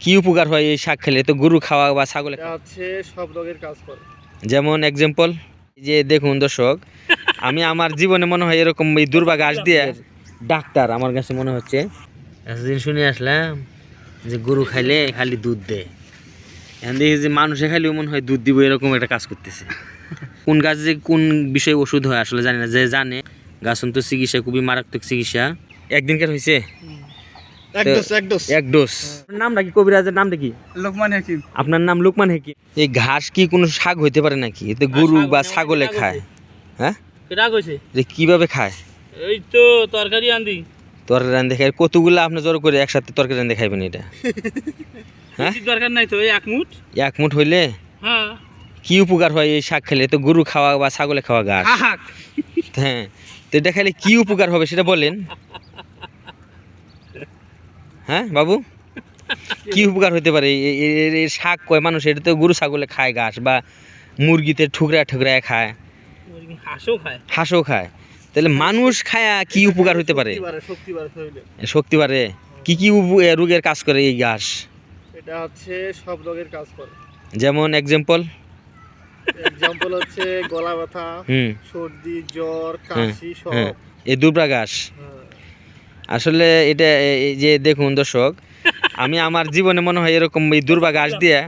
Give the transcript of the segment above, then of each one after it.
কি উপকার হয় এই শাক খেলে? তো গরু খাওয়া বা ছাগলে হচ্ছে সব রোগের কাজ করে। যেমন এক্সাম্পল যে দেখুন দর্শক, আমি আমার জীবনে মনে হয় এরকম এই দুর্বা ঘাস দিয়ে ডাক্তার আমার কাছে মনে হচ্ছে। এতদিন শুনে আসলাম যে গরু খাইলে খালি দুধ দেয়, এখন দেখি যে মানুষে খাইলেও মনে হয় দুধ দিব, এরকম একটা কাজ করতেছে। কোন গাছ যে কোন বিষয়ে ওষুধ হয় আসলে জানি না, যে জানে গাছন তো চিকিৎসা খুবই মারাত্মক চিকিৎসা। একদিনকার হয়েছে এক ডোজ। নামটা কি কবিরাজের নামটা কি? লোকমান হাকিম। আপনার নাম লোকমান হাকিম। এই ঘাস কি কোনো শাক হইতে পারে নাকি? এতে গরু বা ছাগলে খায়? হ্যাঁ, রাগ হয়েছে কিভাবে খায়? এই তো তরকারি আনদি তরকারি রান্ধে খায় কতগুলা? আপনি জোর করে একসাথে তরকারি রান্ধে খাইবেন এটা? হ্যাঁ, দরকার নাই তো, এই এক মুঠ। এক মুঠ হইলে হ্যাঁ, কি উপকার হয় এই শাক খেলে? তো গরু খাওয়া বা ছাগলে খাওয়া ঘাস। হ্যাঁ, তো এটা খেলে কি উপকার হবে সেটা বলেন। হ্যাঁ বাবু, কি উপকার হতে পারে এর শাক? কয় মানুষ এটা তো গরু ছাগলে খায় ঘাস, বা মুরগিতে ঠুকরা ঠুকরা খায়, হাঁসও খায়, তাহলে মানুষ খায়া কি উপকার হতে পারে? শক্তি বাড়ে। কি কি রোগের কাজ করে এই ঘাস? এটা হচ্ছে সব রোগের কাজ করে। যেমন এক্সাম্পল হচ্ছে গলা ব্যথা, সর্দি, জ্বর, কাশি সব। এই দুবরা ঘাস আসলে এটা এই যে দেখুন দর্শক, আমি আমার জীবনে মনে হয় এরকম এই দুর্বা ঘাস দিয়ে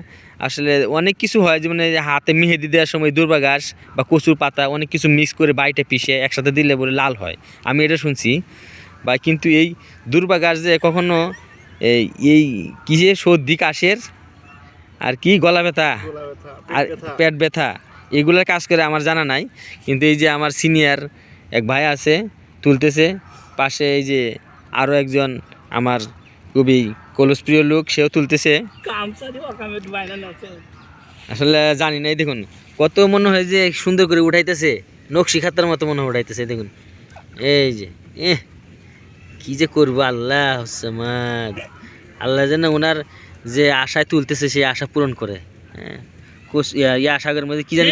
আসলে অনেক কিছু হয়, যেমন হাতে মেহেদি দেওয়ার সময় দুর্বা ঘাস বা কচুর পাতা অনেক কিছু মিক্স করে বাইটে পিষে একসাথে দিলে বলে লাল হয়, আমি এটা শুনছি। বা কিন্তু এই দুর্বা ঘাস যে কখনো এই কি যে সর্দি কাশের আর কি গলা ব্যথা আর পেট ব্যথা এগুলোর কাজ করে আমার জানা নাই। কিন্তু এই যে আমার সিনিয়র এক ভাই আছে তুলতেছে, পাশে এই যে আরও একজন আমার খুবই কলসপ্রিয় লোক সেও তুলতেছে। আসলে জানি না, এই দেখুন কত মনে হয় যে সুন্দর করে উঠাইতেছে, নকশি খাতার মতো মনে হয় উঠাইতেছে। দেখুন এই যে কি যে করবো, আল্লাহ হসমাদ, আল্লাহ যেন ওনার যে আশায় তুলতেছে সেই আশা পূরণ করে। হ্যাঁ, ইয়া শাকের মধ্যে কি জানি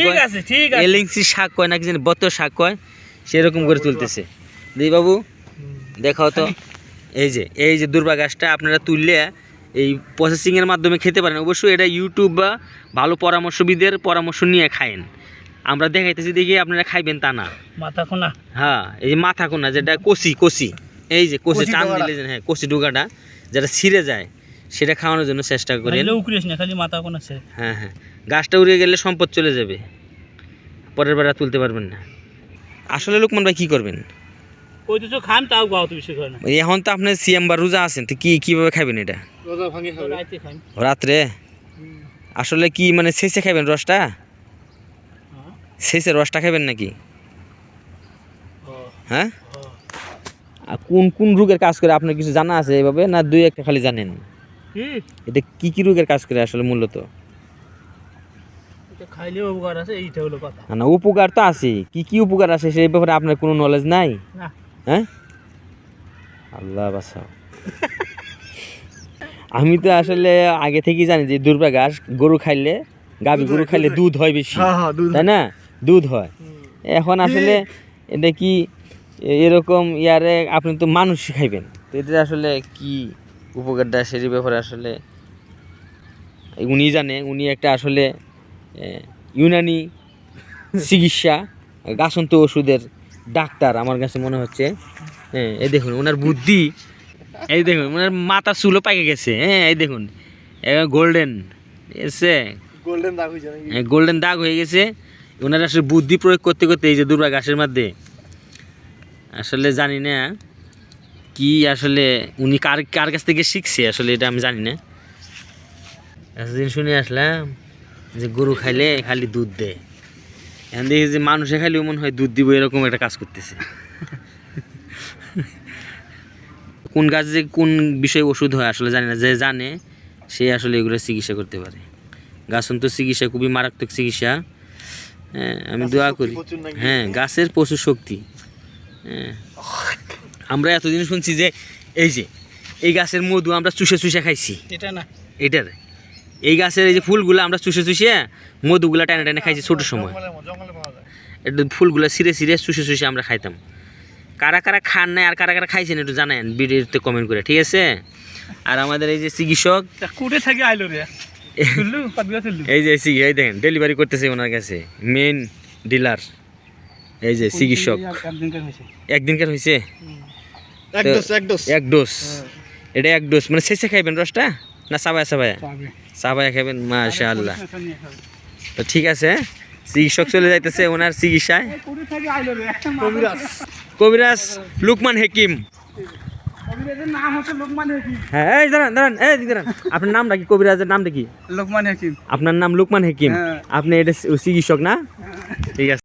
এলিংসি শাক কয় না কি জানি, বত শাক কয়, সেরকম করে তুলতেছে। দিই বাবু দেখাও তো। এই যে দুর্বা ঘাসটা আপনারা তুললে এই প্রসেসিংয়ের মাধ্যমে খেতে পারেন। অবশ্যই এটা ইউটিউব বা ভালো পরামর্শবিদের পরামর্শ নিয়ে খায়েন। আমরা দেখাইতেছি দেখি আপনারা খাইবেন তা না। মাথা কোনা, হ্যাঁ এই যে মাথা কোনা যেটা কষি, এই যে কষি টান দিলে, হ্যাঁ কষি ডুগাটা যেটা ছিঁড়ে যায় সেটা খাওয়ানোর জন্য চেষ্টা করেন। খালি মাথা কোনা। হ্যাঁ, গাছটা উড়ে গেলে সম্পদ চলে যাবে, পরের বার তুলতে পারবেন না। আসলে লোকমান ভাই কি করবেন? খান তাও বেশি করে না। এখন তো আপনি সিএম বা রোজা আছেন, তো কিভাবে খাবেন এটা? রাত্রে আসলে কি মানে শেষে খাবেন রসটা? শেষে রসটা খাবেন নাকি? হ্যাঁ, কোন কোন রোগের কাজ করে আপনার কিছু জানা আছে এভাবে, না দুই একটা খালি জানেন? এটা কি কি রোগের কাজ করে আসলে মূলত? খাইলে উপকার আছে, এইটা হলো কথা। না উপকার তো আছে, কি কি উপকার আছে সেই ব্যাপারে আপনার কোনো নলেজ নাই? হ্যাঁ, আল্লাহ বাঁচাও। আমি তো আসলে আগে থেকেই জানি যে দুর্বা ঘাস গরু খাইলে, গাভী গরু খাইলে দুধ হয় বেশি, তাই না? দুধ হয়। এখন আসলে এটা কি এরকম ইয়ারে আপনি তো মানুষ খাইবেন, তো এটা আসলে কি উপকারটা সেই ব্যাপারে আসলে উনি জানে। উনি একটা আসলে ইউনানি চিকিৎসা গাছন্ত ওষুধের ডাক্তার আমার কাছে মনে হচ্ছে। হ্যাঁ, এই দেখুন ওনার বুদ্ধি, এই দেখুন ওনার মাথা চুলো পাকে গেছে। হ্যাঁ, এই দেখুন গোল্ডেন এসে গোল্ডেন দাগ হয়ে গেছে। ওনার আসলে বুদ্ধি প্রয়োগ করতে করতে এই যে দুর্বা ঘাসের মধ্যে আসলে জানি না কি আসলে উনি কার কাছ থেকে শিখছে আসলে, এটা আমি জানি না। এতদিন শুনে আসলাম যে গরু খাইলে খালি দুধ দেয়, এখন দেখি যে মানুষে খাইলেও মনে হয় দুধ দিব, এরকম একটা কাজ করতেছে। কোন গাছ যে কোন বিষয়ে ওষুধ হয় আসলে জানি না, যে জানে সে আসলে এগুলো চিকিৎসা করতে পারে। গাছন তো চিকিৎসা খুবই মারাত্মক চিকিৎসা। হ্যাঁ, আমি দোয়া করি। হ্যাঁ, গাছের প্রচুর শক্তি। হ্যাঁ, আমরা এতদিন শুনছি যে এই গাছের মধু আমরা চুষে খাইছি, এটা না এটার এই গাছের এই যে ফুলগুলো আমরা চুষে মধুগুলা টেনে খাইছি ছোট সময়। এটা ফুলগুলা ছিঁড়ে চুষে আমরা খাইতাম। কারা কারা খান নাই আর কারা কারা খাইছেন একটু জানায়েন ভিডিওতে কমেন্ট করে, ঠিক আছে? আর আমাদের এই যে চিকিৎসক কুটে থেকে আইলো রে তুললু কতগুলো তুললু এই যে এই দেখেন ডেলিভারি করতেছে ওনার কাছে মেন ডিলার এই যে চিকিৎসক একদিনকার হয়েছে একদিনকার হয়েছে এক তো- ডোজ এক ডোজ এক ডোজ এটা এক ডোজ মানে শেষে খাইবেন রসটা না চাবায় চাবায় চাবায় খাবেন মাশাআল্লাহ তো ঠিক আছে চিকিৎসক চলে যাইতেছে ওনার চিকিৎসায় কুটে থেকে আইলো রে কবিরাজ কবিরাজ লুকমান হেকিম কবিরাজের নাম হচ্ছে লোকমান হাকিম হ্যাঁ এই দাঁড়ান দাঁড়ান এই দিকে দাঁড়ান আপনার নামটা কি কবিরাজের নামটা কি লোকমান হাকিম আপনার নাম লুকমান হেকিম হ্যাঁ। আপনি এটা চিকিৎসক না ঠিক আছে